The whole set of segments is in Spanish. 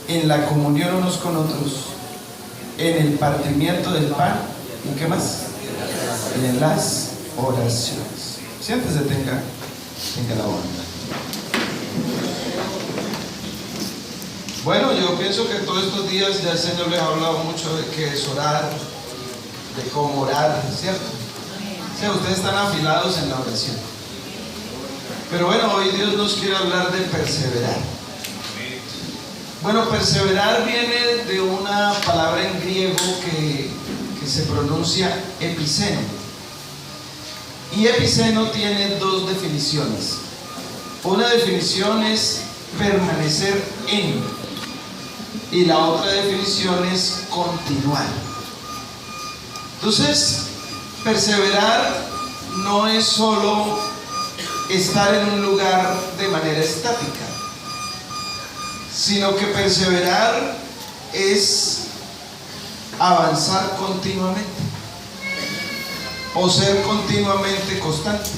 En la comunión unos con otros, en el partimiento del pan, ¿en qué más? Y en las oraciones. Siéntese, tenga la onda. Bueno, yo pienso que todos estos días ya el Señor les ha hablado mucho de qué es orar, de cómo orar, ¿cierto? O sea, ustedes están afilados en la oración. Pero bueno, hoy Dios nos quiere hablar de perseverar. Bueno, perseverar viene de una palabra en griego que se pronuncia epiceno. Y epiceno tiene dos definiciones. Una definición es permanecer en, y la otra definición es continuar. Entonces, perseverar no es solo estar en un lugar de manera estática, sino que perseverar es avanzar continuamente o ser continuamente constante.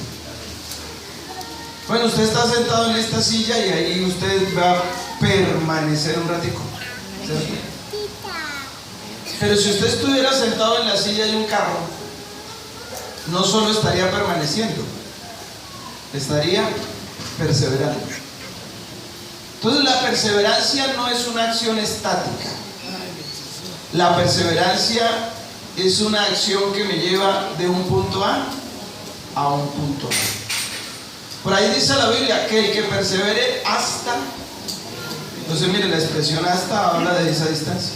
Bueno, usted está sentado en esta silla y ahí usted va a permanecer un ratico, ¿cierto? Pero si usted estuviera sentado en la silla de un carro, no solo estaría permaneciendo, estaría perseverando. Entonces la perseverancia no es una acción estática. La perseverancia es una acción que me lleva de un punto A un punto B. Por ahí dice la Biblia que el que persevere hasta. Entonces mire, la expresión hasta habla de esa distancia.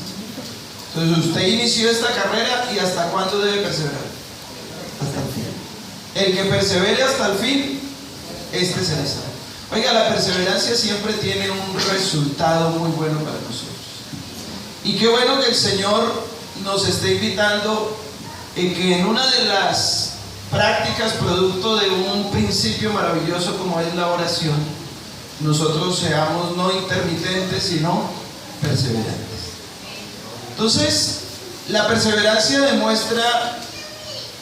Entonces usted inició esta carrera y ¿hasta cuándo debe perseverar? Hasta el fin. El que persevere hasta el fin, este será salvo. Oiga, la perseverancia siempre tiene un resultado muy bueno para nosotros. Y qué bueno que el Señor nos esté invitando en que en una de las prácticas, producto de un principio maravilloso como es la oración, nosotros seamos no intermitentes, sino perseverantes. Entonces, la perseverancia demuestra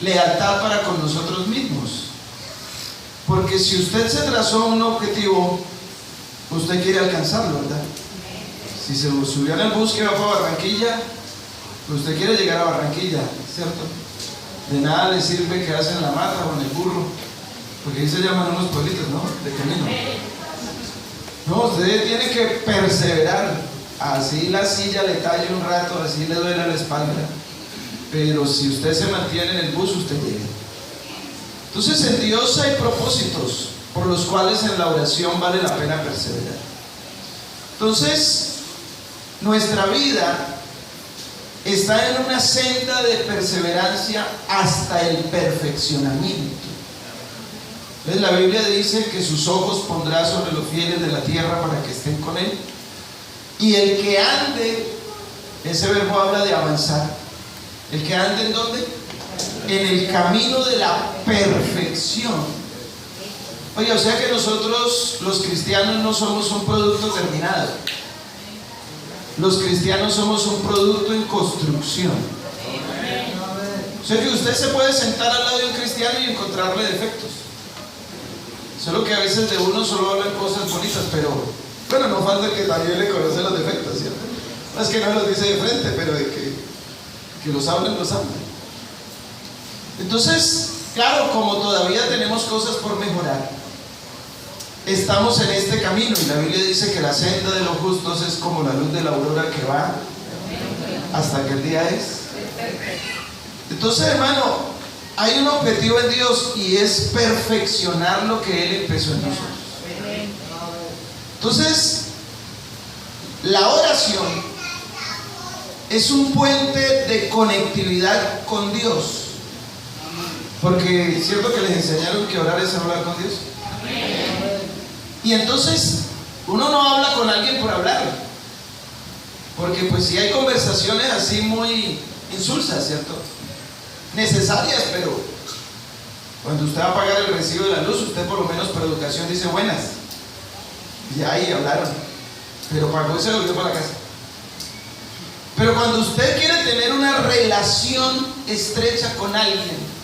lealtad para con nosotros mismos. Porque si usted se trazó un objetivo, usted quiere alcanzarlo, ¿verdad? Si se subió en el bus que va para Barranquilla, usted quiere llegar a Barranquilla, ¿cierto? De nada le sirve quedarse en la mata o en el burro, porque ahí se llaman unos pueblitos, ¿no? De camino. No, usted tiene que perseverar. Así la silla le talle un rato, así le duele la espalda. Pero si usted se mantiene en el bus, usted llega. Entonces en Dios hay propósitos por los cuales en la oración vale la pena perseverar. Entonces, nuestra vida está en una senda de perseverancia hasta el perfeccionamiento. Entonces la Biblia dice que sus ojos pondrá sobre los fieles de la tierra para que estén con él. Y el que ande, ese verbo habla de avanzar. ¿El que ande en dónde? En el camino de la perfección. Oye, o sea que nosotros los cristianos no somos un producto terminado. Los cristianos somos un producto en construcción. O sea que usted se puede sentar al lado de un cristiano y encontrarle defectos. Solo que a veces de uno solo hablan cosas bonitas, pero bueno, no falta que también le conoce los defectos, ¿cierto? No es que no los dice de frente, pero de que los hablan, los hablan. Entonces, claro, como todavía tenemos cosas por mejorar, estamos en este camino y la Biblia dice que la senda de los justos es como la luz de la aurora que va hasta que el día es. Entonces, hermano, hay un objetivo en Dios y es perfeccionar lo que Él empezó en nosotros. Entonces, la oración es un puente de conectividad con Dios. Porque es cierto que les enseñaron que orar es hablar con Dios. Y entonces uno no habla con alguien por hablar, porque pues si hay conversaciones así muy insulsas, ¿cierto? Necesarias, pero cuando usted va a pagar el recibo de la luz, usted por lo menos por educación dice buenas. Y ahí hablaron, pero pagó y se volvió para la casa. Pero cuando usted quiere tener una relación estrecha con alguien,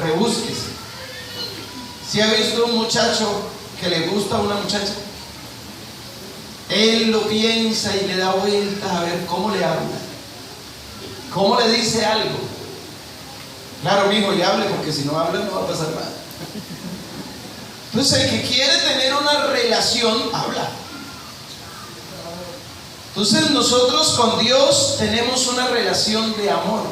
rebúsquese. ¿Si ha visto un muchacho que le gusta a una muchacha? Él lo piensa y le da vueltas a ver cómo le habla, cómo le dice algo. Claro, mijo, y hable, porque si no habla no va a pasar nada. Entonces, el que quiere tener una relación, habla. Entonces, nosotros con Dios tenemos una relación de amor.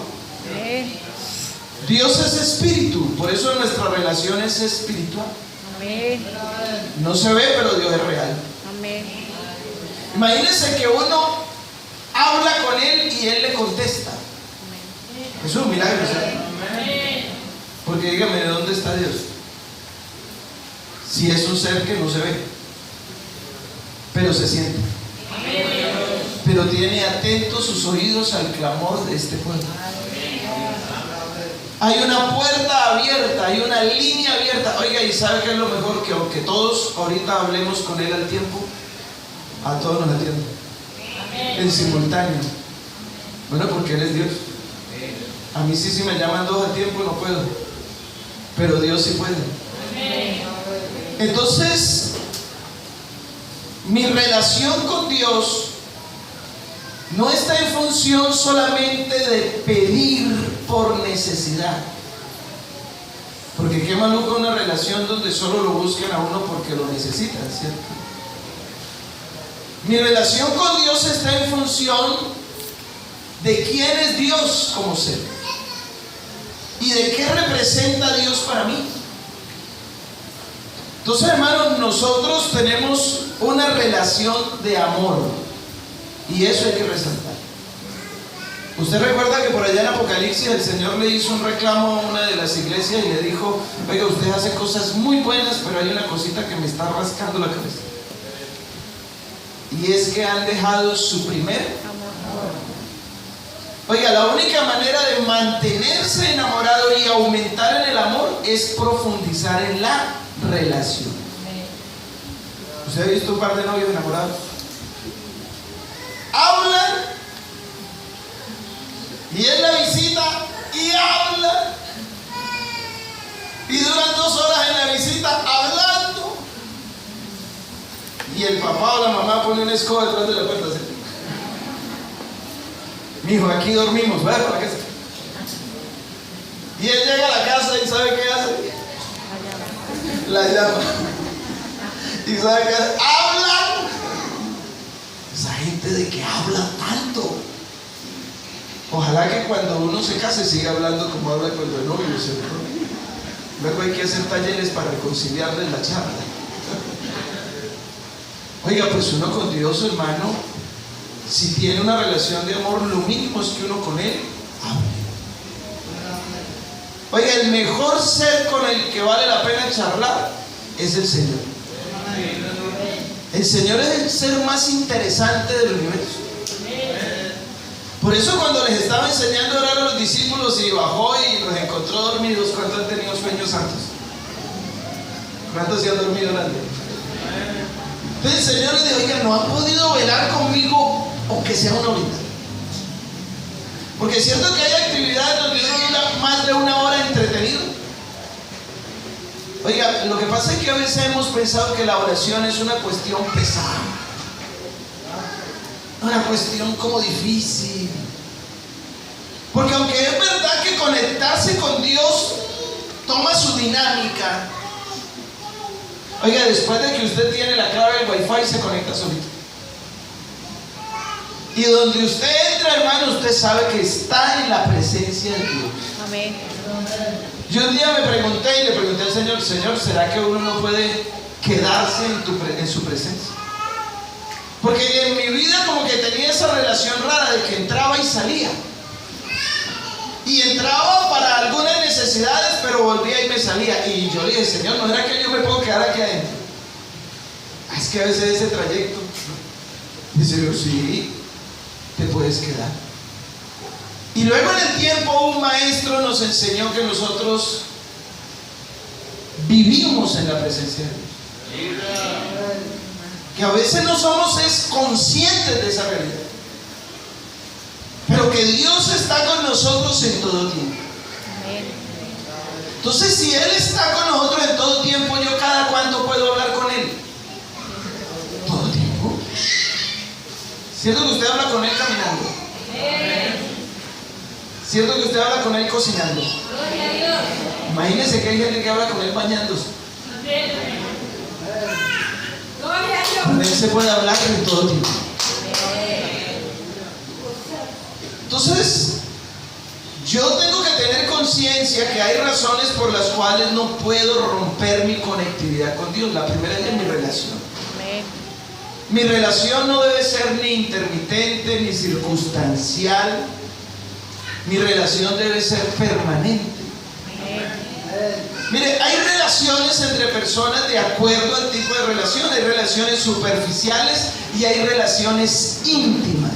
Dios es espíritu, por eso nuestra relación es espiritual. No se ve, pero Dios es real. Imagínense que uno habla con Él y Él le contesta. Eso es un milagro, ¿sí? Porque dígame, ¿de dónde está Dios? Si es un ser que no se ve, pero se siente, pero tiene atentos sus oídos al clamor de este pueblo. Hay una puerta abierta, hay una línea abierta. Oiga, ¿y sabe qué es lo mejor? Que aunque todos ahorita hablemos con Él al tiempo, a todos nos atiende en simultáneo. Bueno, porque Él es Dios. A mí sí, si me llaman dos al tiempo no puedo, pero Dios sí puede. Entonces, mi relación con Dios no está en función solamente de pedir por necesidad. Porque qué maluco una relación donde solo lo buscan a uno porque lo necesitan, ¿cierto? Mi relación con Dios está en función de quién es Dios como ser y de qué representa Dios para mí. Entonces, hermanos, nosotros tenemos una relación de amor y eso hay que resaltar. Usted recuerda que por allá en Apocalipsis el Señor le hizo un reclamo a una de las iglesias y le dijo: oiga, usted hace cosas muy buenas, pero hay una cosita que me está rascando la cabeza. Y es que han dejado su primer amor. Oiga, la única manera de mantenerse enamorado y aumentar en el amor es profundizar en la relación. ¿Usted ha visto un par de novios enamorados? Hablan y él la visita y habla y duran 2 horas en la visita hablando y el papá o la mamá pone una escoba detrás de la puerta así: mijo, aquí dormimos, vaya para la casa. Y él llega a la casa y ¿sabe qué hace? La llama. ¿Y sabe qué hace? ¡Hablan! Esa gente de que habla tanto. Ojalá que cuando uno se case siga hablando como habla cuando el novio, ¿cierto? Luego hay que hacer talleres para reconciliarles la charla. Oiga, pues uno con Dios, hermano, si tiene una relación de amor, lo mínimo es que uno con Él hable. Oiga, el mejor ser con el que vale la pena charlar es el Señor. El Señor es el ser más interesante del universo. Por eso cuando les estaba enseñando a orar a los discípulos y bajó y los encontró dormidos, ¿cuántos han tenido sueños santos? ¿Cuántos se han dormido orando? Entonces el Señor les dijo: oiga, ¿no han podido velar conmigo aunque sea una horita? Porque es cierto que hay actividades donde uno dura más de 1 hora entretenido. Oiga, lo que pasa es que a veces hemos pensado que la oración es una cuestión pesada, una cuestión como difícil. Porque aunque es verdad que conectarse con Dios toma su dinámica, oiga, después de que usted tiene la clave del Wi-Fi se conecta solito. Y donde usted entra, hermano, usted sabe que está en la presencia de Dios. Amén. Yo un día me pregunté y le pregunté al Señor: Señor, ¿será que uno no puede quedarse en su presencia? Porque en mi vida como que tenía esa relación rara de que entraba y salía. Y entraba para algunas necesidades, pero volvía y me salía. Y yo le dije: Señor, ¿no era que yo me puedo quedar aquí adentro? Es que a veces ese trayecto. Dice yo: sí, te puedes quedar. Y luego en el tiempo un maestro nos enseñó que nosotros vivimos en la presencia de Dios. Que a veces no somos conscientes de esa realidad, pero que Dios está con nosotros en todo tiempo. Entonces, si Él está con nosotros en todo tiempo, ¿yo cada cuánto puedo hablar con Él? Todo tiempo. ¿Cierto que usted habla con Él caminando? ¿Cierto que usted habla con Él cocinando? Imagínese que hay gente que habla con Él bañándose. Con Él se puede hablar en todo tiempo. Entonces, yo tengo que tener conciencia que hay razones por las cuales no puedo romper mi conectividad con Dios. La primera es mi relación. Mi relación no debe ser ni intermitente ni circunstancial. Mi relación debe ser permanente. Mire, hay relaciones entre personas de acuerdo al tipo de relación. Hay relaciones superficiales y hay relaciones íntimas.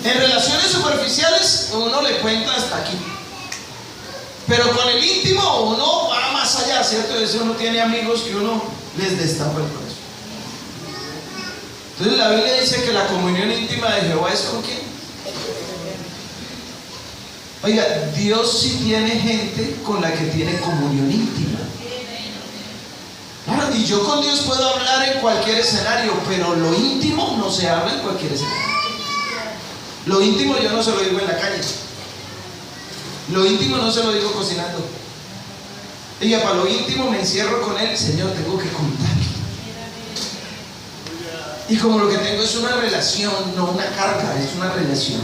En relaciones superficiales uno le cuenta hasta aquí, pero con el íntimo uno va más allá, ¿cierto? A veces uno tiene amigos que uno les destapa el corazón. Entonces la Biblia dice que la comunión íntima de Jehová es con quién. Oiga, Dios sí tiene gente con la que tiene comunión íntima. Claro, y yo con Dios puedo hablar en cualquier escenario, pero lo íntimo no se habla en cualquier escenario. Lo íntimo yo no se lo digo en la calle. Lo íntimo no se lo digo cocinando. Oiga, para lo íntimo me encierro con Él. Señor, tengo que contar. Y como lo que tengo es una relación, no una carga, es una relación.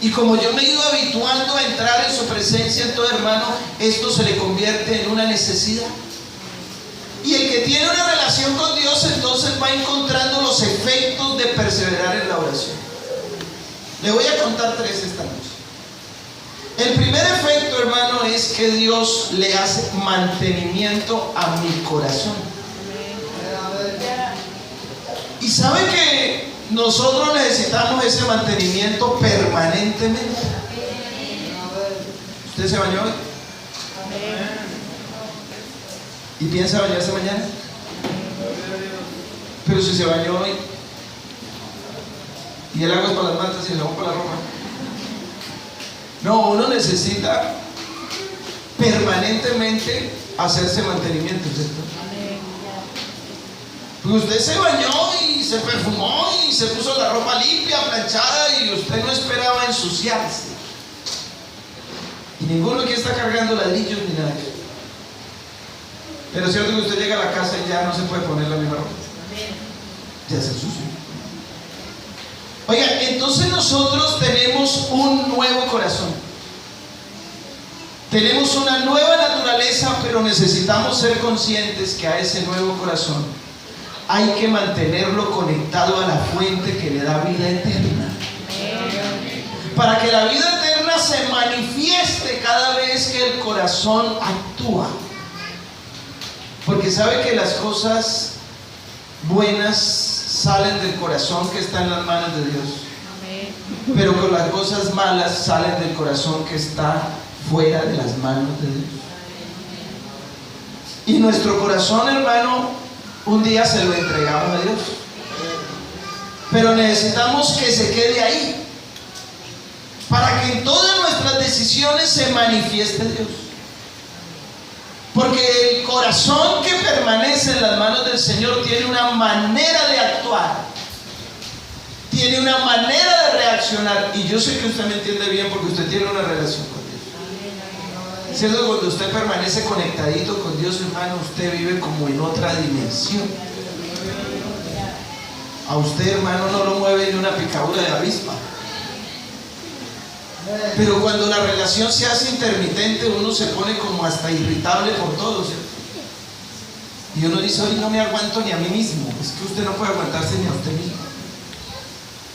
Y como yo me he ido habituando a entrar en su presencia, entonces, hermano, esto se le convierte en una necesidad. Y el que tiene una relación con Dios, entonces va encontrando los efectos de perseverar en la oración. Le voy a contar 3 esta noche. El primer efecto, hermano, es que Dios le hace mantenimiento a mi corazón. Y sabe que nosotros necesitamos ese mantenimiento permanentemente. ¿Usted se bañó hoy? ¿Y piensa bañarse mañana? Pero si se bañó hoy y el agua es para las mantas y el jabón para la ropa. No, uno necesita permanentemente hacerse mantenimiento, ¿cierto? Pues usted se bañó y se perfumó y se puso la ropa limpia, planchada, y usted no esperaba ensuciarse. Y ninguno aquí está cargando ladrillos ni nada de eso. Pero es cierto que usted llega a la casa y ya no se puede poner la misma ropa. Ya se ensució. Oiga, entonces nosotros tenemos un nuevo corazón. Tenemos una nueva naturaleza, pero necesitamos ser conscientes que a ese nuevo corazón hay que mantenerlo conectado a la fuente que le da vida eterna. Para que la vida eterna se manifieste cada vez que el corazón actúa. Porque sabe que las cosas buenas salen del corazón que está en las manos de Dios. Pero que las cosas malas salen del corazón que está fuera de las manos de Dios. Y nuestro corazón, hermano, un día se lo entregamos a Dios. Pero necesitamos que se quede ahí, para que en todas nuestras decisiones se manifieste Dios. Porque el corazón que permanece en las manos del Señor tiene una manera de actuar, tiene una manera de reaccionar. Y yo sé que usted me entiende bien porque usted tiene una relación con Dios. ¿Cierto? Cuando usted permanece conectadito con Dios, hermano, usted vive como en otra dimensión. A usted, hermano, no lo mueve ni una picadura de avispa. Pero cuando la relación se hace intermitente, uno se pone como hasta irritable por todo, ¿cierto? Y uno dice, hoy no me aguanto ni a mí mismo. Es que usted no puede aguantarse ni a usted mismo.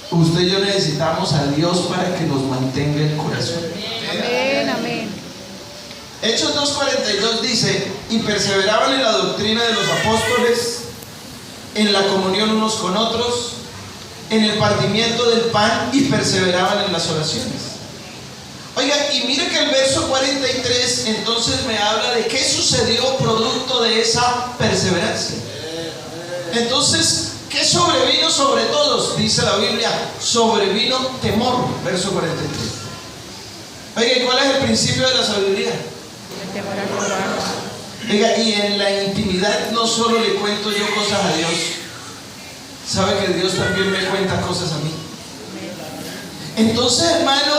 Usted y yo necesitamos a Dios para que nos mantenga el corazón. Amén, amén. Hechos 2:42 dice, y perseveraban en la doctrina de los apóstoles, en la comunión unos con otros, en el partimiento del pan, y perseveraban en las oraciones. Oiga, y mire que el verso 43 entonces me habla de qué sucedió producto de esa perseverancia. Entonces, ¿qué sobrevino sobre todos? Dice la Biblia, sobrevino temor, verso 43. Oiga, ¿y cuál es el principio de la sabiduría? El temor a Jehová. Oiga, y en la intimidad no solo le cuento yo cosas a Dios, sabe que Dios también me cuenta cosas a mí. Entonces, hermano,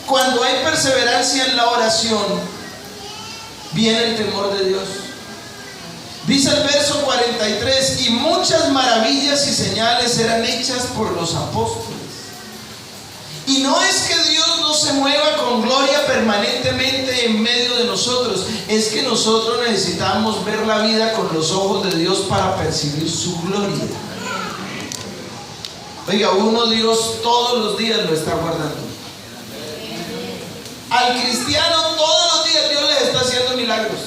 cuando hay perseverancia en la oración, viene el temor de Dios. Dice el verso 43: y muchas maravillas y señales eran hechas por los apóstoles. Y no es que Dios no se mueva con gloria permanentemente en medio de nosotros, es que nosotros necesitamos ver la vida con los ojos de Dios para percibir su gloria. Oiga, uno Dios todos los días lo está guardando. Al cristiano todos los días Dios le está haciendo milagros.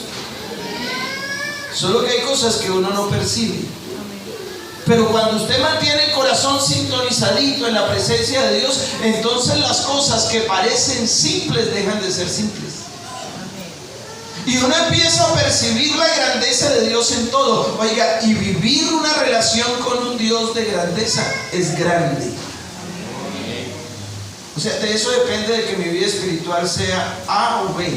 Solo que hay cosas que uno no percibe. Pero cuando usted mantiene el corazón sintonizadito en la presencia de Dios, entonces las cosas que parecen simples dejan de ser simples. Y uno empieza a percibir la grandeza de Dios en todo. Oiga, y vivir una relación con un Dios de grandeza es grande. O sea, de eso depende de que mi vida espiritual sea A o B,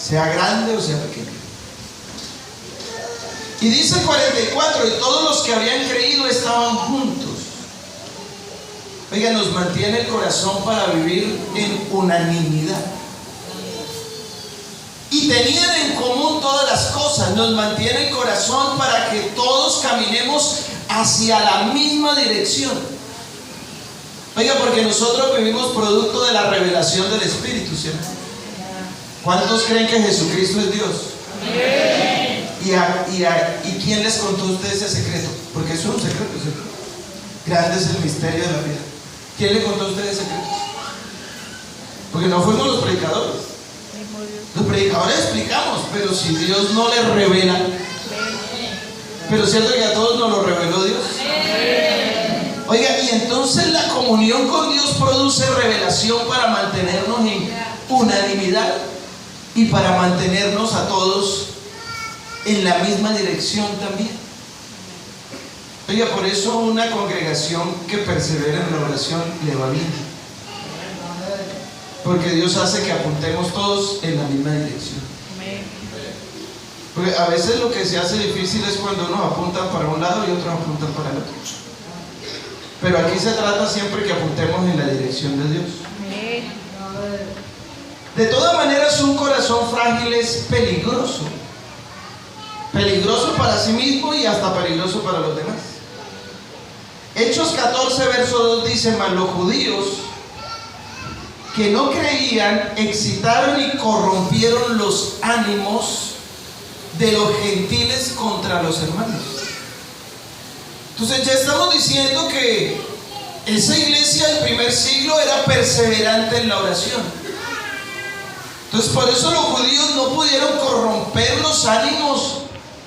sea grande o sea pequeña. Y dice el 44: y todos los que habían creído estaban juntos. Oiga, nos mantiene el corazón para vivir en unanimidad. Y tenían en común todas las cosas. Nos mantiene el corazón para que todos caminemos hacia la misma dirección. Oiga, porque nosotros vivimos producto de la revelación del Espíritu, ¿cierto? ¿Cuántos creen que Jesucristo es Dios? ¿Y quién les contó a ustedes ese secreto? Porque eso es un secreto, ¿cierto? Grande es el misterio de la vida. ¿Quién le contó a ustedes ese secreto? Porque no fuimos los predicadores. Los predicadores explicamos, pero si Dios no les revela, pero cierto que a todos nos lo reveló Dios. Oiga, y entonces la comunión con Dios produce revelación para mantenernos en unanimidad y para mantenernos a todos en la misma dirección también. Oiga, por eso una congregación que persevera en la oración le va bien. Porque Dios hace que apuntemos todos en la misma dirección. Porque a veces lo que se hace difícil es cuando unos apuntan para un lado y otros apuntan para el otro. Pero aquí se trata siempre que apuntemos en la dirección de Dios. De todas maneras, un corazón frágil es peligroso. Peligroso para sí mismo y hasta peligroso para los demás. Hechos 14, verso 2 dice: mas los judíos que no creían excitaron y corrompieron los ánimos de los gentiles contra los hermanos. Entonces ya estamos diciendo que esa iglesia del primer siglo era perseverante en la oración. Entonces por eso los judíos no pudieron corromper los ánimos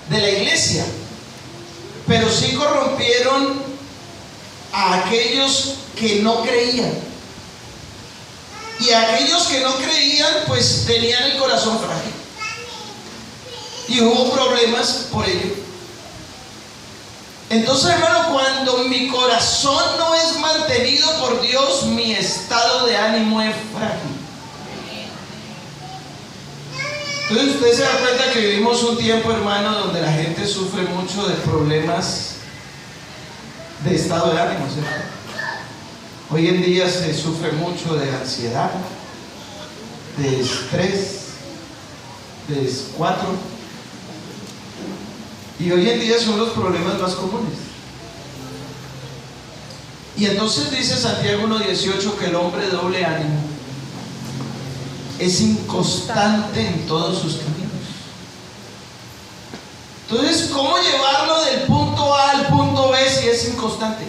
de la iglesia, pero sí corrompieron a aquellos que no creían. Y aquellos que no creían pues tenían el corazón frágil y hubo problemas por ello. Entonces, hermano, cuando mi corazón no es mantenido por Dios, mi estado de ánimo es frágil. Entonces usted se da cuenta que vivimos un tiempo, hermano, donde la gente sufre mucho de problemas de estado de ánimo, ¿cierto? Hoy en día se sufre mucho de ansiedad, de estrés, de descuatro. Y hoy en día son los problemas más comunes. Y entonces dice Santiago 1:18 que el hombre de doble ánimo es inconstante en todos sus caminos. Entonces, ¿cómo llevarlo del punto A al punto B si es inconstante?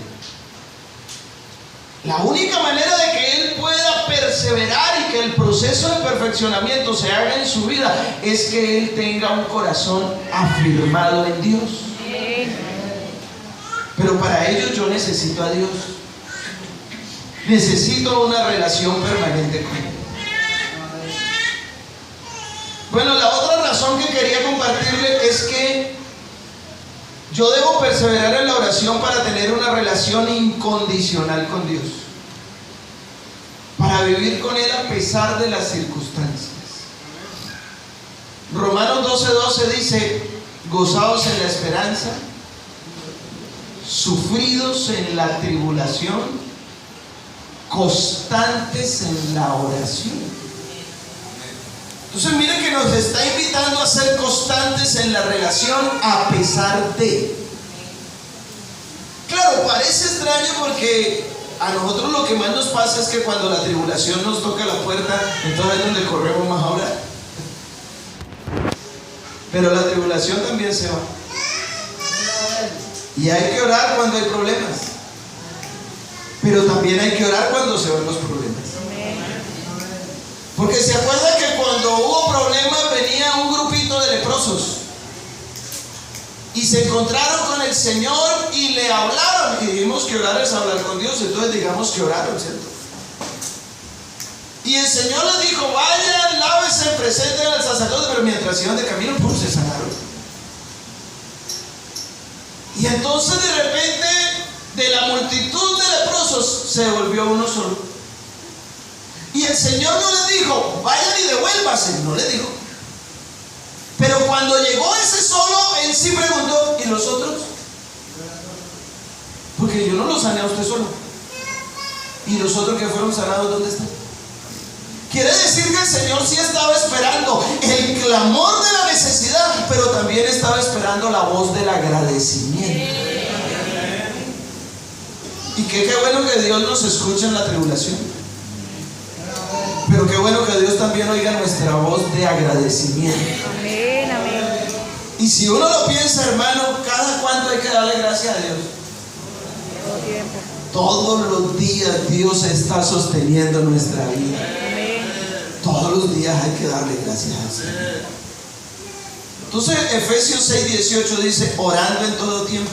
La única manera de que él pueda perseverar y que el proceso de perfeccionamiento se haga en su vida es que él tenga un corazón afirmado en Dios. Pero para ello yo necesito a Dios. Necesito una relación permanente con Él. Bueno, la otra razón que quería compartirle es que yo debo perseverar en la oración para tener una relación incondicional con Dios, para vivir con Él a pesar de las circunstancias. Romanos 12:12 dice: gozaos en la esperanza, sufridos en la tribulación, constantes en la oración. Entonces mire que nos está invitando a ser constantes en la relación a pesar de. Claro, parece extraño porque a nosotros lo que más nos pasa es que cuando la tribulación nos toca la puerta, entonces es donde corremos más a orar. Pero la tribulación también se va. Y hay que orar cuando hay problemas. Pero también hay que orar cuando se van los problemas. Porque se acuerda que cuando hubo problemas venía un grupito de leprosos y se encontraron con el Señor y le hablaron. Y dijimos que orar es hablar con Dios, entonces digamos que oraron, ¿cierto? Y el Señor les dijo: vayan, lávense, presenten al sacerdote. Pero mientras iban de camino, pues se sanaron. Y entonces de repente, de la multitud de leprosos, se volvió uno solo. Y el Señor no les dijo: vayan y devuélvase. No le dijo. Pero cuando llegó ese solo, él sí preguntó: ¿y los otros? Porque yo no los sané a usted solo. ¿Y los otros que fueron sanados, dónde están? Quiere decir que el Señor sí estaba esperando el clamor de la necesidad, pero también estaba esperando la voz del agradecimiento. Y qué bueno que Dios nos escucha en la tribulación. Pero qué bueno que Dios también oiga nuestra voz de agradecimiento. Amén, amén. Y si uno lo piensa, hermano, ¿cada cuánto hay que darle gracias a Dios? Todo tiempo. Todos los días Dios está sosteniendo nuestra vida. Amén. Todos los días hay que darle gracias al Señor. Entonces Efesios 6:18 dice: orando en todo tiempo,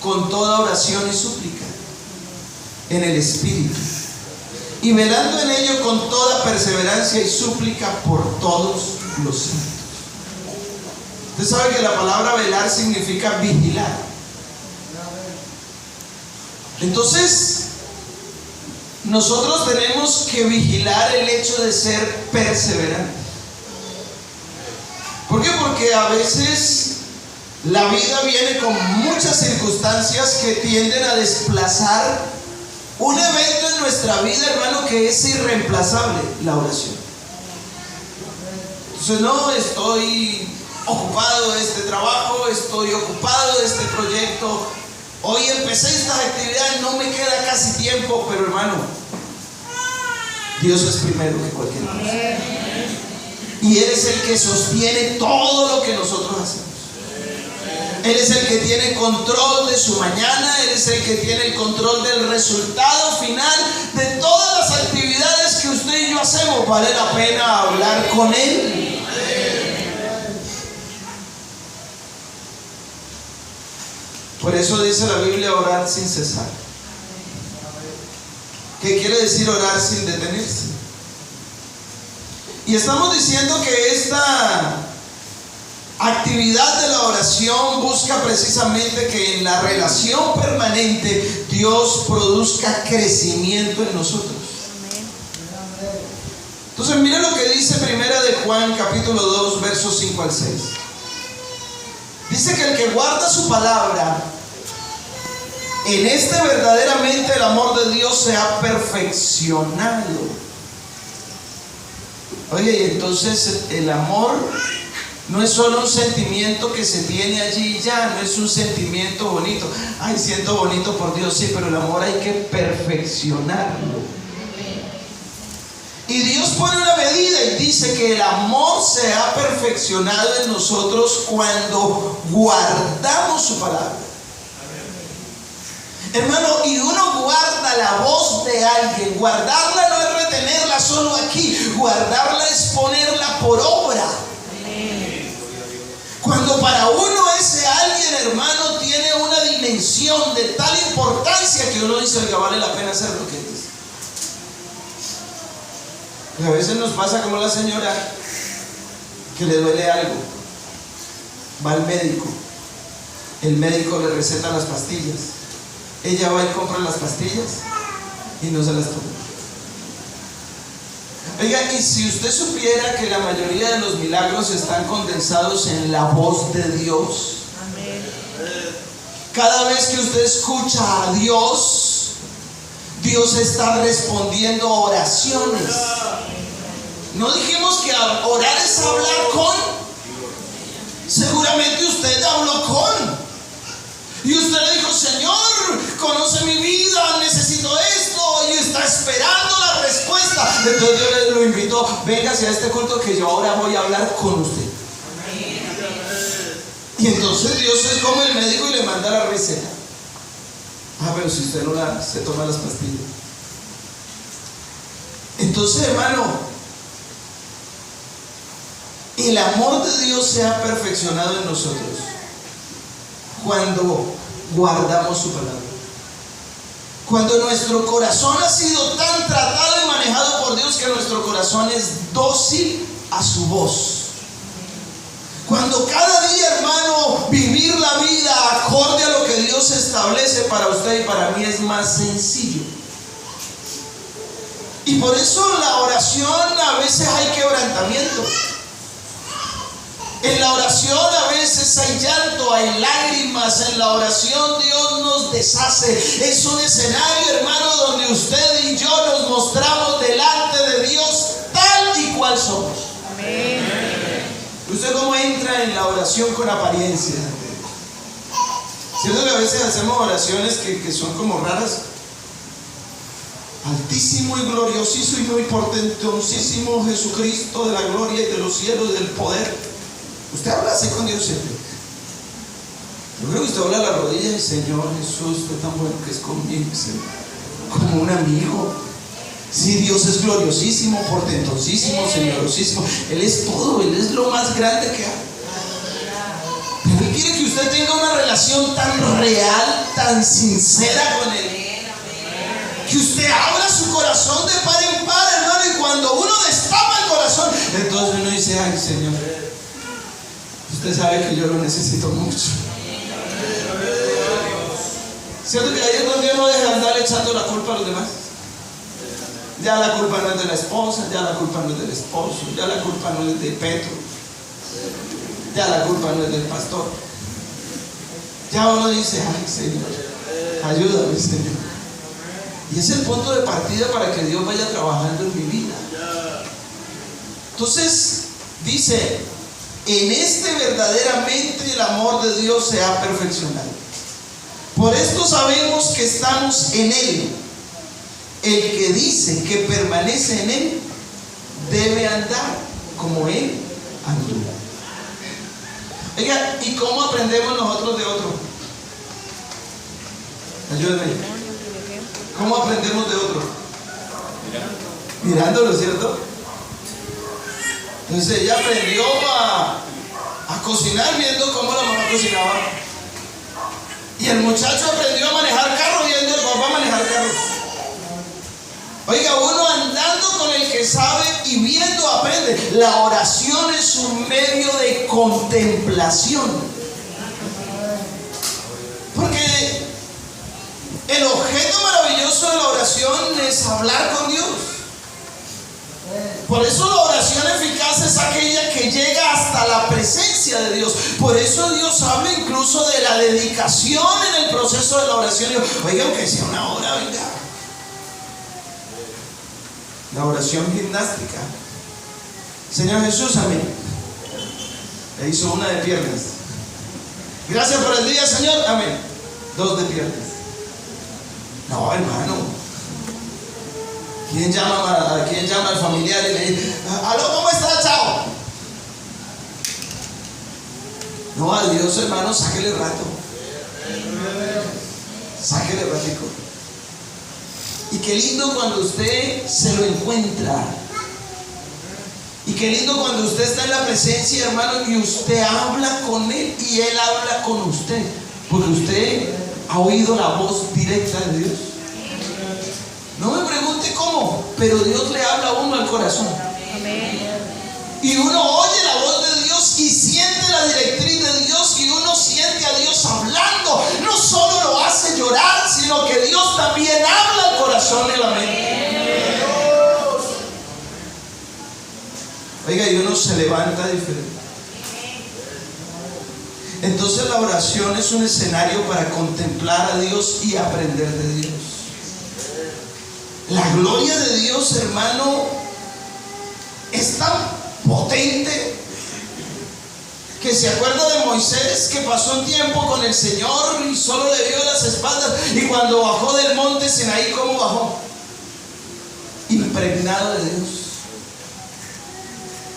con toda oración y súplica, en el Espíritu, y velando en ello con toda perseverancia y súplica por todos los santos. Usted sabe que la palabra velar significa vigilar. Entonces, nosotros tenemos que vigilar el hecho de ser perseverantes. ¿Por qué? Porque a veces la vida viene con muchas circunstancias que tienden a desplazar un evento en nuestra vida, hermano, que es irreemplazable: la oración. Entonces, no, estoy ocupado de este trabajo, estoy ocupado de este proyecto, hoy empecé estas actividades, no me queda casi tiempo. Pero hermano, Dios es primero que cualquier cosa. Y Él es el que sostiene todo lo que nosotros hacemos. Él es el que tiene control de su mañana. Él es el que tiene el control del resultado final de todas las actividades que usted y yo hacemos. Vale la pena hablar con Él. Por eso dice la Biblia: orar sin cesar. ¿Qué quiere decir orar sin detenerse? Y estamos diciendo que esta actividad de la oración busca precisamente que en la relación permanente Dios produzca crecimiento en nosotros. Entonces mire lo que dice Primera de Juan capítulo 2 versos 5 al 6. Dice que el que guarda su palabra, en este verdaderamente el amor de Dios se ha perfeccionado. Oye, y entonces el amor no es solo un sentimiento que se tiene allí y ya, no es un sentimiento bonito. Ay, siento bonito por Dios, sí, pero el amor hay que perfeccionarlo. Y Dios pone una medida y dice que el amor se ha perfeccionado en nosotros cuando guardamos su palabra. Hermano, y uno guarda la voz de alguien. Guardarla no es retenerla solo aquí. Guardarla es ponerla por obra. Cuando para uno ese alguien, hermano, tiene una dimensión de tal importancia que uno dice: oiga, vale la pena hacer lo que dice. Y a veces nos pasa como la señora que le duele algo, va al médico, el médico le receta las pastillas, ella va y compra las pastillas y no se las toma. Oiga, y si usted supiera que la mayoría de los milagros están condensados en la voz de Dios. Cada vez que usted escucha a Dios, Dios está respondiendo a oraciones. No dijimos que orar es hablar con. Seguramente usted habló con. Y usted le dijo: Señor, conoce mi vida, necesito esto, y está esperando la respuesta. Entonces Dios le lo invitó: véngase a este culto que yo ahora voy a hablar con usted. Y entonces Dios es como el médico y le manda la receta. Pero si usted no se toma las pastillas. Entonces, hermano, el amor de Dios se ha perfeccionado en nosotros cuando guardamos su palabra. Cuando nuestro corazón ha sido tan tratado y manejado por Dios que nuestro corazón es dócil a su voz. Cuando cada día, hermano, vivir la vida acorde a lo que Dios establece para usted y para mí es más sencillo. Y por eso en la oración a veces hay quebrantamiento. En la oración a veces hay llanto, hay lágrimas. En la oración Dios nos deshace. Es un escenario, hermano, donde usted y yo nos mostramos delante de Dios tal y cual somos. Amén. ¿Usted cómo entra en la oración con apariencia? ¿Cierto que a veces hacemos oraciones que son como raras? Altísimo y gloriosísimo y muy portentosísimo Jesucristo de la gloria y de los cielos y del poder. Usted habla así con Dios siempre. Yo creo que usted habla a la rodilla y: Señor Jesús, usted tan bueno que es conmigo, Señor, como un amigo. Sí, Dios es gloriosísimo, portentosísimo, señorosísimo. Él es todo, Él es lo más grande que hay. Pero Él quiere que usted tenga una relación tan real, tan sincera con Él, que usted abra su corazón de par en par, hermano. Y cuando uno destapa el corazón, entonces uno dice: ay, Señor, usted sabe que yo lo necesito mucho. ¿Cierto que ahí es donde uno deja de andar echando la culpa a los demás? Ya la culpa no es de la esposa, ya la culpa no es del esposo, ya la culpa no es de Petro, ya la culpa no es del pastor. Ya uno dice: ay, Señor, ayúdame, Señor. Y es el punto de partida para que Dios vaya trabajando en mi vida. Entonces dice: en este verdaderamente el amor de Dios se ha perfeccionado. Por esto sabemos que estamos en Él. El que dice que permanece en Él debe andar como Él andó. Oiga, ¿y cómo aprendemos nosotros de otro? Ayúdenme. ¿Cómo aprendemos de otro? Mirándolo, ¿cierto? Entonces ella aprendió a cocinar viendo cómo la mamá cocinaba. Y el muchacho aprendió a manejar carro viendo al papá manejar carro. Oiga, uno andando con el que sabe y viendo aprende. La oración es un medio de contemplación. Porque el objeto maravilloso de la oración es hablar con Dios. Por eso la oración eficaz es aquella que llega hasta la presencia de Dios. Por eso Dios habla incluso de la dedicación en el proceso de la oración. Oiga, aunque sea una hora, venga. La oración gimnástica. Señor Jesús, amén. Le hizo una de piernas. Gracias por el día, Señor, amén. 2 de piernas. No, hermano. ¿Quién llama al familiar y le dice: aló, ¿cómo está? Chao. No, a Dios, hermano, sáquele rato. Sáquele ratico. Y qué lindo cuando usted se lo encuentra. Y qué lindo cuando usted está en la presencia, hermano, y usted habla con Él y Él habla con usted. Porque usted ha oído la voz directa de Dios. No me pregunte cómo, pero Dios le habla a uno al corazón. Y uno oye la voz de Dios y siente la directriz de Dios, y uno siente a Dios hablando. No solo lo hace llorar, sino que Dios también habla al corazón y a la mente. Oiga, y uno se levanta diferente. Entonces la oración es un escenario para contemplar a Dios y aprender de Dios. La gloria de Dios, hermano, es tan potente que se acuerda de Moisés, que pasó un tiempo con el Señor y solo le vio las espaldas, y cuando bajó del monte Sinaí, ¿cómo bajó? Impregnado de Dios.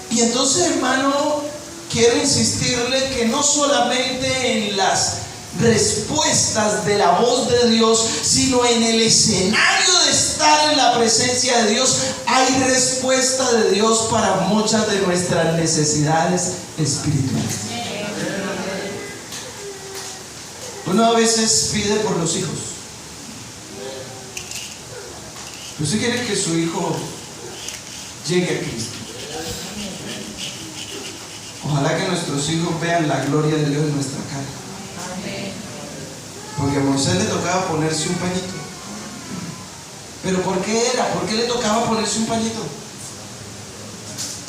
Y entonces, hermano, quiero insistirle que no solamente en las respuestas de la voz de Dios, sino en el escenario de estar en la presencia de Dios, hay respuesta de Dios para muchas de nuestras necesidades espirituales. Uno a veces pide por los hijos. Usted quiere que su hijo llegue a Cristo. Ojalá que nuestros hijos vean la gloria de Dios en nuestra cara. Porque a Moisés le tocaba ponerse un pañito. ¿Pero por qué era? ¿Por qué le tocaba ponerse un pañito?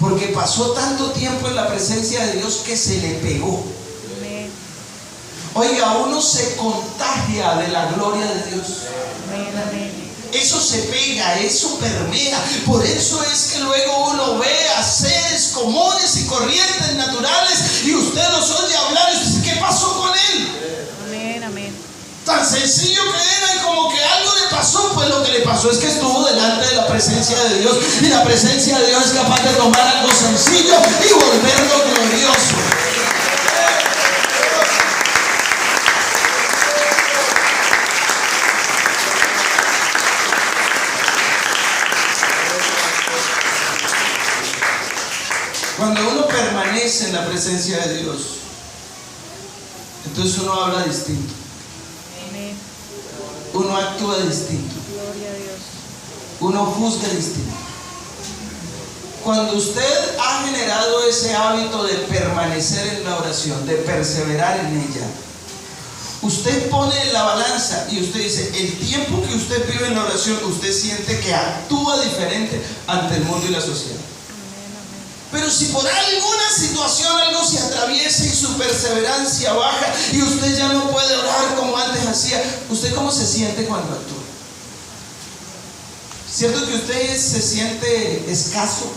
Porque pasó tanto tiempo en la presencia de Dios que se le pegó. Oiga, uno se contagia de la gloria de Dios. Eso se pega, eso permea. Por eso es que luego uno ve a seres comunes y corrientes naturales y usted los oye hablar y dice, ¿qué pasó con él? Amén, amén. Tan sencillo que era y como que algo le pasó. Pues lo que le pasó es que estuvo delante de la presencia de Dios, y la presencia de Dios es capaz de tomar algo sencillo y volverlo glorioso. Cuando uno permanece en la presencia de Dios, entonces uno habla distinto. Amén. Uno actúa distinto. Gloria a Dios. Uno juzga distinto. Cuando usted ha generado ese hábito de permanecer en la oración, de perseverar en ella, usted pone en la balanza y usted dice, el tiempo que usted vive en la oración, usted siente que actúa diferente ante el mundo y la sociedad. Pero si por alguna situación algo se atraviesa y su perseverancia baja y usted ya no puede orar como antes hacía, ¿usted cómo se siente cuando actúa? ¿Cierto que usted se siente escaso?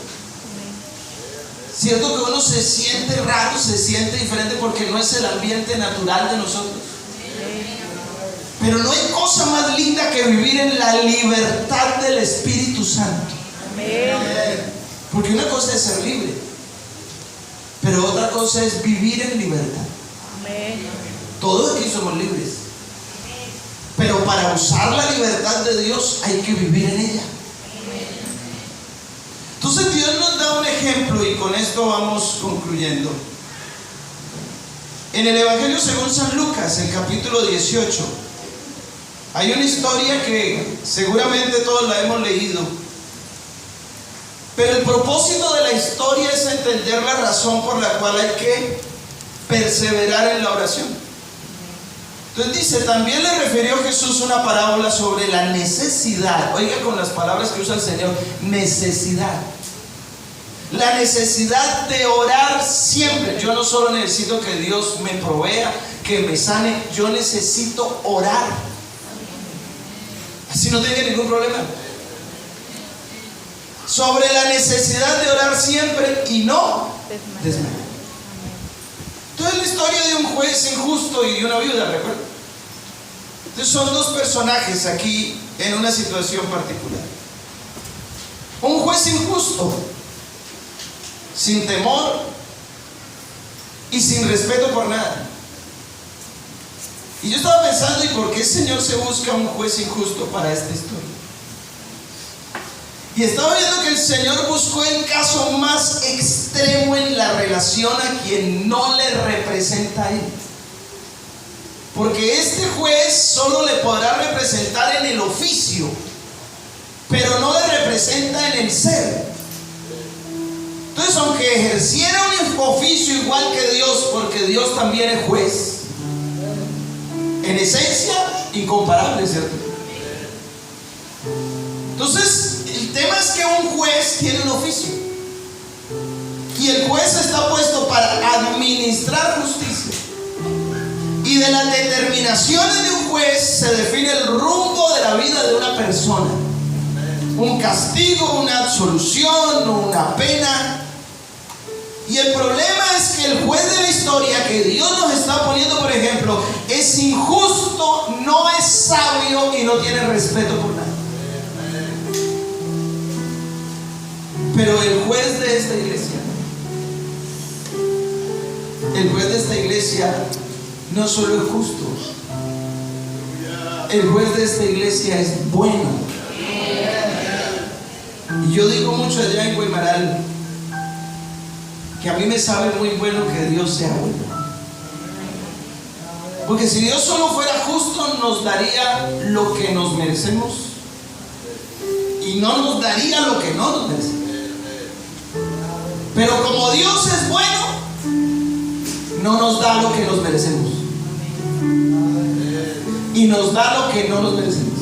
¿Cierto que uno se siente raro, se siente diferente porque no es el ambiente natural de nosotros? Pero no hay cosa más linda que vivir en la libertad del Espíritu Santo. Amén. Porque una cosa es ser libre, pero otra cosa es vivir en libertad. Amén. Todos aquí somos libres, pero para usar la libertad de Dios hay que vivir en ella. Entonces Dios nos da un ejemplo y con esto vamos concluyendo. En el Evangelio según San Lucas, el capítulo 18, hay una historia que seguramente todos la hemos leído. Pero el propósito de la historia es entender la razón por la cual hay que perseverar en la oración. Entonces dice, también le refirió Jesús una parábola sobre la necesidad. Oiga con las palabras que usa el Señor, necesidad. La necesidad de orar siempre. Yo no solo necesito que Dios me provea, que me sane, yo necesito orar. Así no tenga ningún problema. Sobre la necesidad de orar siempre y no desmayar. Entonces la historia de un juez injusto y de una viuda, ¿recuerdan? Entonces son dos personajes aquí en una situación particular. Un juez injusto, sin temor y sin respeto por nada. Y yo estaba pensando, ¿y por qué el Señor se busca un juez injusto para esta historia? Y estaba viendo que el Señor buscó el caso más extremo en la relación a quien no le representa a Él. Porque este juez solo le podrá representar en el oficio, pero no le representa en el ser. Entonces, aunque ejerciera un oficio igual que Dios, porque Dios también es juez, en esencia, incomparable, ¿cierto? Entonces, el tema es que un juez tiene un oficio y el juez está puesto para administrar justicia. de las determinaciones de un juez se define el rumbo de la vida de una persona. Un castigo, una absolución, una pena. Y el problema es que el juez de la historia que Dios nos está poniendo, por ejemplo, es injusto, no es sabio y no tiene respeto por nada. Pero el juez de esta iglesia no solo es justo, el juez de esta iglesia es bueno. Y yo digo mucho allá en Guaymaral que a mí me sabe muy bueno que Dios sea bueno. Porque si Dios solo fuera justo, nos daría lo que nos merecemos y no nos daría lo que no nos merecemos. Pero como Dios es bueno, no nos da lo que nos merecemos y nos da lo que no nos merecemos.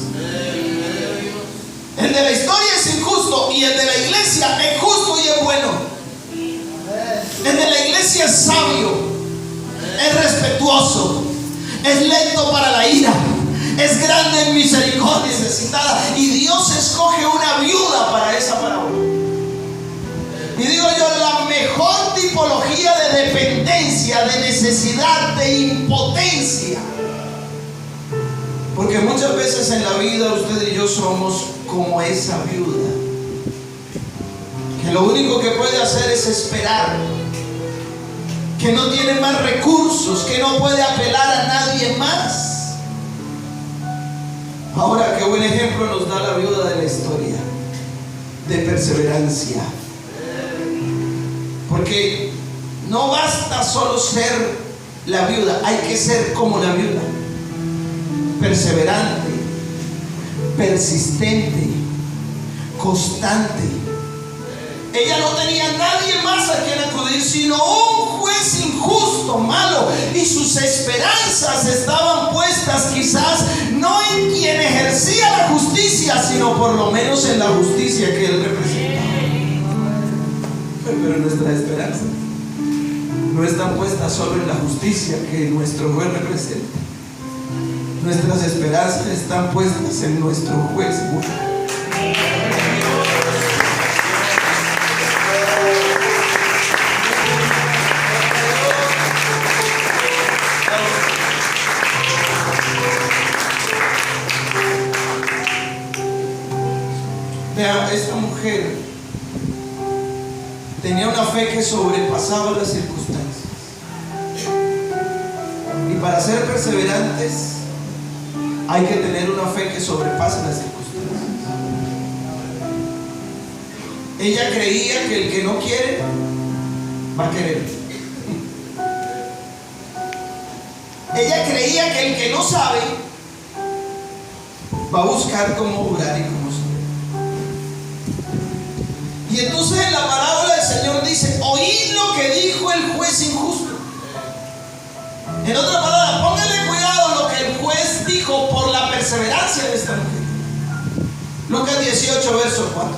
El de la historia es injusto y el de la iglesia es justo y es bueno. El de la iglesia es sabio, es respetuoso, es lento para la ira, es grande en misericordia necesitada, y Dios escoge una viuda para esa parábola. Y digo yo, la mejor tipología de dependencia, de necesidad, de impotencia. Porque muchas veces en la vida usted y yo somos como esa viuda, que lo único que puede hacer es esperar, que no tiene más recursos, que no puede apelar a nadie más. Ahora, qué buen ejemplo nos da la viuda de la historia, de perseverancia. Porque no basta solo ser la viuda, hay que ser como la viuda. Perseverante, persistente, constante. Ella no tenía nadie más a quien acudir, sino un juez injusto, malo, y sus esperanzas estaban puestas quizás no en quien ejercía la justicia, sino por lo menos en la justicia que él representaba. Pero nuestras esperanzas no están puestas solo en la justicia que nuestro juez representa. Nuestras esperanzas están puestas en nuestro juez bueno. Vea, esta mujer tenía una fe que sobrepasaba las circunstancias. Y para ser perseverantes hay que tener una fe que sobrepase las circunstancias. Ella creía que el que no quiere va a querer. Ella creía que el que no sabe va a buscar cómo jugar y cómo saber. Y entonces en la parábola el Señor dice: oíd lo que dijo el juez injusto. En otra palabra, póngale cuidado a lo que el juez dijo por la perseverancia de esta mujer. Lucas 18, verso 4.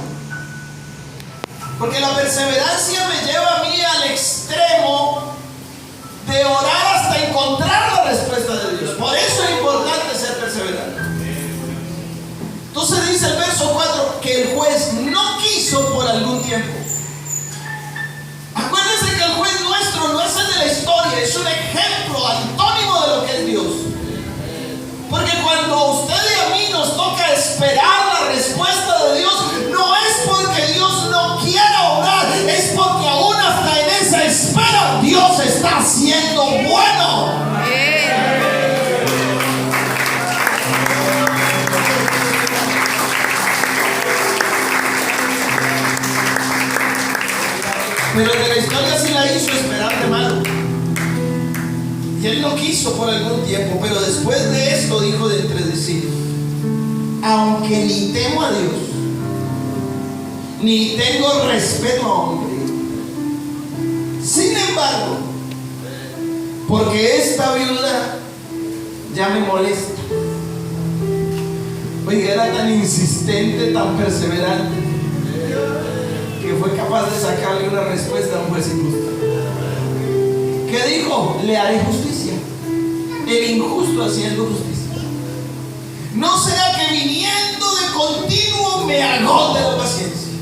Porque la perseverancia me lleva a mí al extremo de orar hasta encontrar la respuesta de Dios. Por eso es importante ser perseverante. Entonces dice el verso 4 que el juez no quiso por algún tiempo. Acuérdense que el juez nuestro no es el de la historia, es un ejemplo antónimo de lo que es Dios. Porque cuando a usted y a mí nos toca esperar la respuesta de Dios, no es porque Dios no quiera obrar, es porque aún hasta en esa espera Dios está siendo bueno. Pero el de la historia sí la hizo esperar de malo. Y él no quiso por algún tiempo, pero después de esto dijo de entre sí: aunque ni temo a Dios, ni tengo respeto a hombre, sin embargo, porque esta viuda ya me molesta. Oiga, era tan insistente, tan perseverante, que fue capaz de sacarle una respuesta a un juez injusto. ¿Qué dijo? Le haré justicia. el injusto haciendo justicia. No sea que viniendo de continuo me agote la paciencia.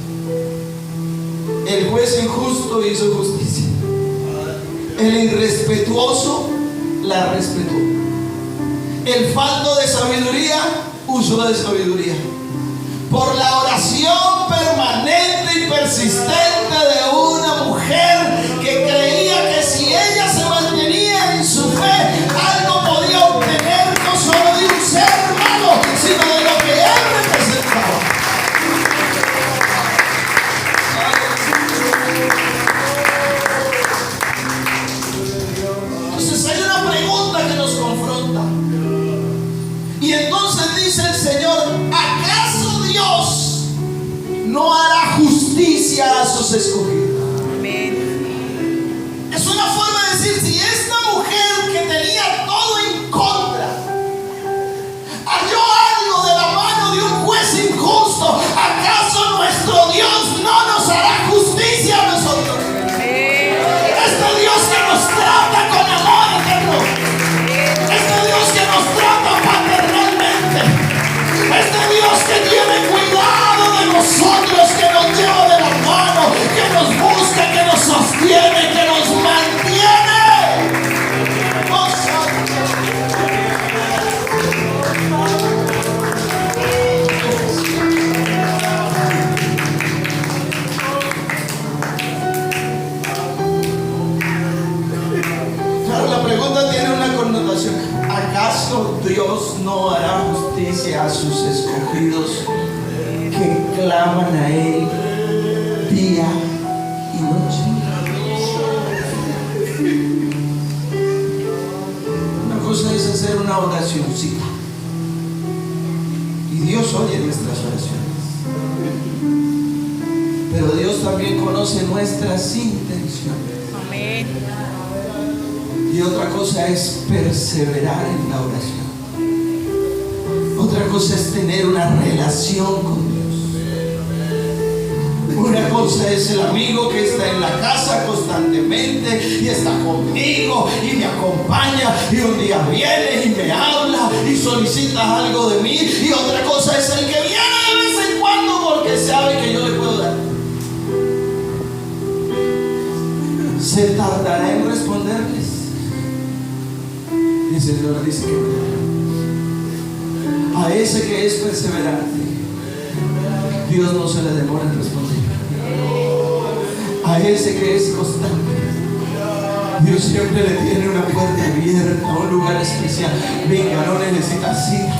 El juez injusto hizo justicia. El irrespetuoso la respetó. El falto de sabiduría usó de sabiduría. Por la oración permanente y persistente de una mujer que creía que si ella se mantenía en su fe, algo podía obtener no solo de un ser humano, sino de lo que él representaba. Entonces hay una pregunta que nos confronta. Y entonces dice el Señor: ¿acaso Dios no hará justicia a sus escogidos? Amén. Es una forma de decir, si esta mujer que tenía todo en contra halló algo de la mano de un juez injusto, ¿acaso nuestro Dios no nos hará justicia a nosotros? Este Dios que nos trata con amor eterno, este Dios que nos trata paternalmente, este Dios que tiene cuidado de nosotros, que nos lleva de la mano, que nos busca, que nos sostiene, que nos mantiene. Claro, la pregunta tiene una connotación. ¿Acaso Dios no hará justicia a sus escogidos que claman a Él día y noche? Una cosa es hacer una oracióncita, y Dios oye nuestras oraciones, pero Dios también conoce nuestras intenciones. Amén. Y otra cosa es perseverar en la oración. Otra cosa es tener una relación con Dios. Una cosa es el amigo que está en la casa constantemente y está conmigo y me acompaña, y un día viene y me habla y solicita algo de mí. Y otra cosa es el que viene de vez en cuando porque sabe que yo le puedo dar. ¿Se tardará en responderles? Y el Señor dice que a ese que es perseverante, Dios no se le demora en responder. A ese que es constante, Dios siempre le tiene una puerta abierta, un lugar especial. Venga, no necesitas cita.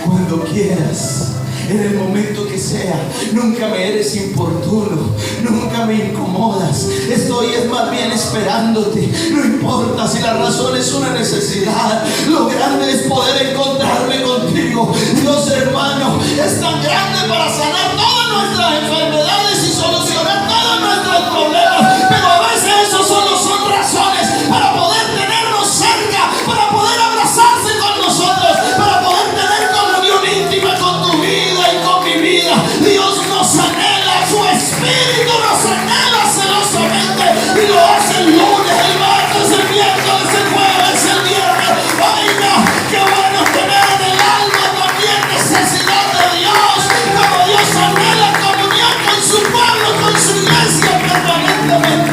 Cuando quieras, en el momento que sea, nunca me eres importuno, nunca me incomodas. Estoy es más bien esperándote. No importa si la razón es una necesidad, lo grande es poder encontrarme contigo. Dios, hermano, es tan grande para sanar todas nuestras enfermedades y solucionar todos nuestros problemas, pero a veces eso solo son razones para poder tenernos cerca, para poder abrazarse con nosotros, para poder tener comunión íntima con tu vida y con mi vida. Dios nos anhela, su espíritu nos anhela celosamente, y lo hace el lunes, el martes, el miércoles, el jueves, el viernes. Oiga, qué bueno tener en el alma también necesidad de Dios, como Dios anhela comunión con su pueblo, con su iglesia permanentemente.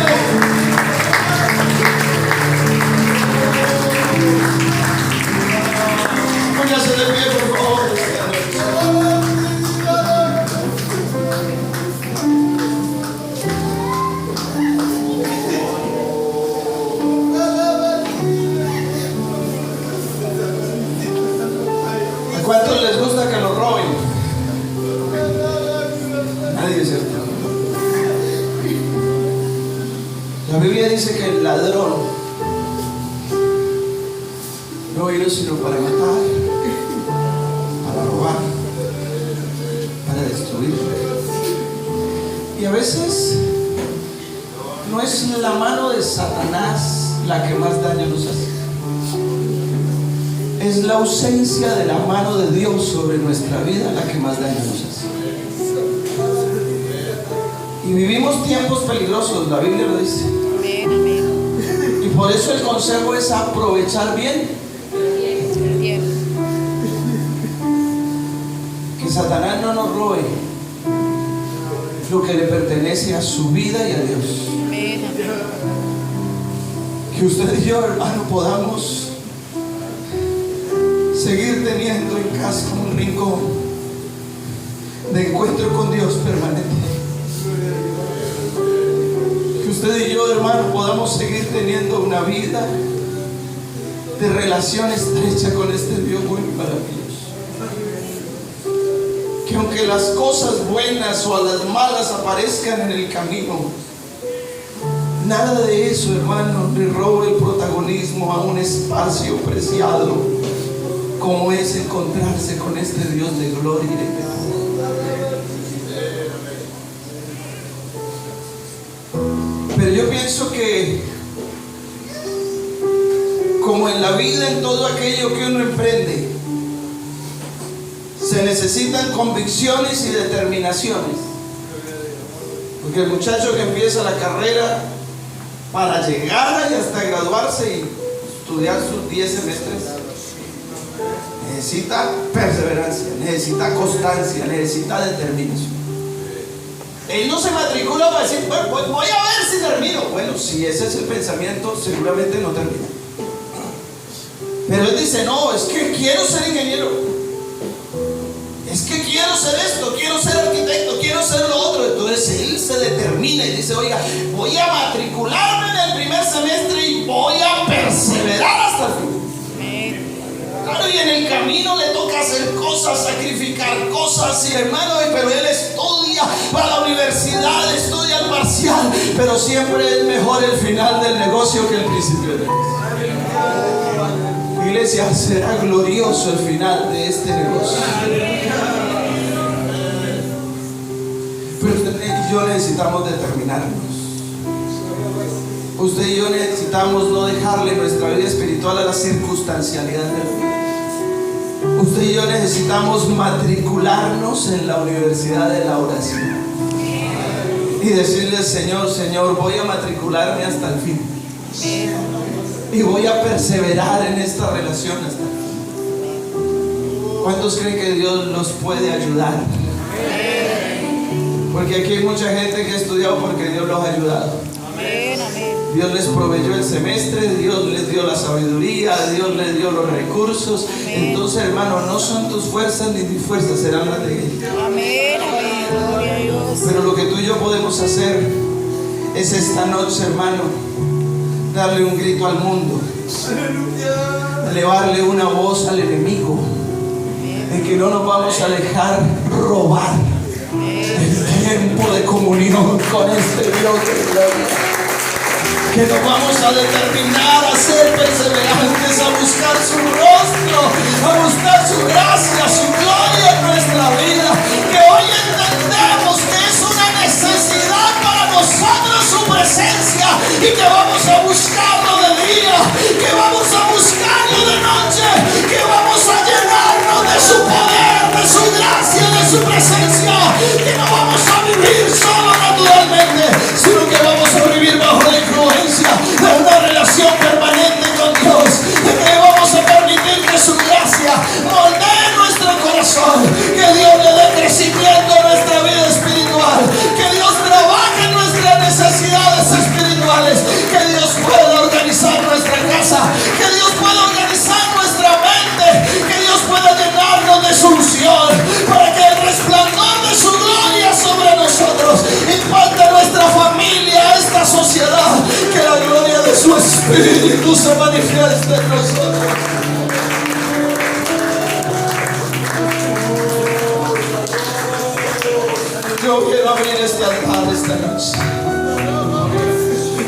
Póngase de pie, por favor. ¿A cuántos les gusta que los roben? Nadie, ¿cierto? La Biblia dice que el ladrón no vino sino para matar, para robar, para destruir. Y a veces no es la mano de Satanás la que más daño nos hace, es la ausencia de la mano de Dios sobre nuestra vida la que más daño nos hace. Y vivimos tiempos peligrosos, la Biblia lo dice. Amén, amén. Y por eso el consejo es aprovechar bien. Que Satanás no nos robe lo que le pertenece a su vida y a Dios. Que usted y yo, hermano, podamos seguir teniendo en casa un rincón de encuentro con Dios permanente. Que usted y yo, hermano, podamos seguir teniendo una vida de relación estrecha con este Dios bueno y maravilloso. Que aunque las cosas buenas o las malas aparezcan en el camino, nada de eso, hermano, le robe el protagonismo a un espacio preciado como es encontrarse con este Dios de gloria y de paz. Pero yo pienso que, como en la vida, en todo aquello que uno emprende, se necesitan convicciones y determinaciones. Porque el muchacho que empieza la carrera, para llegar y hasta graduarse y estudiar sus 10 semestres, necesita perseverancia, necesita constancia, necesita determinación. Él no se matricula para decir, bueno, pues voy a ver si termino. Bueno, si ese es el pensamiento, seguramente no termina. Pero él dice, no, es que quiero ser ingeniero, es que quiero ser esto, quiero ser arquitecto, quiero ser lo otro. Entonces él se determina y dice, oiga, voy a matricularme en el primer semestre y voy a perseverar hasta el fin. Claro, y en el camino le toca hacer cosas, sacrificar cosas, y hermano, pero él estudia para la universidad, estudia el parcial, pero siempre es mejor el final del negocio que el principio del negocio. Iglesia, será glorioso el final de este negocio. Pero usted y yo necesitamos determinarnos. Usted y yo necesitamos no dejarle nuestra vida espiritual a la circunstancialidad de la vida. Usted y yo necesitamos matricularnos en la universidad de la oración y decirle, Señor, Señor, voy a matricularme hasta el fin y voy a perseverar en esta relación hasta el fin. ¿Cuántos creen que Dios nos puede ayudar? Porque aquí hay mucha gente que ha estudiado porque Dios los ha ayudado. Dios les proveyó el semestre, Dios les dio la sabiduría, Dios les dio los recursos. Entonces, hermano, no son tus fuerzas ni mis fuerzas, serán las de Él. Pero lo que tú y yo podemos hacer es esta noche, hermano, darle un grito al mundo, elevarle una voz al enemigo, de que no nos vamos a dejar robar el tiempo de comunión con este Dios de gloria. Que nos vamos a determinar a ser perseverantes, a buscar su rostro, a buscar su gracia, su gloria en nuestra vida. Que hoy entendemos que es una necesidad para nosotros su presencia y que vamos a buscarlo de día, que vamos a buscarlo de noche, que vamos a llenarnos de su poder, de su gracia, de su presencia. Que no vamos a vivir solo naturalmente, sino que vamos a vivir bajo la influencia de una relación permanente con Dios, de que vamos a permitir que su gracia moldee nuestro corazón, que Dios le dé crecimiento a nuestra vida espiritual, que Dios trabaje en nuestras necesidades espirituales, que Dios pueda organizar nuestra casa, que Dios pueda organizar nuestra mente, que Dios pueda llenarnos de su unción, para que el resplandor de su gloria sobre nosotros impacte a nuestra familia, a esta sociedad, que la gloria de su Espíritu se manifieste en nosotros. Yo quiero abrir este altar esta noche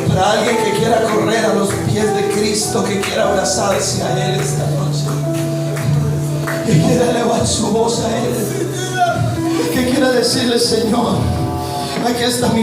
para alguien que quiera correr a los pies de Cristo, que quiera abrazarse a Él esta noche, que quiera elevar su voz a Él, que quiera decirle, Señor, aquí está mi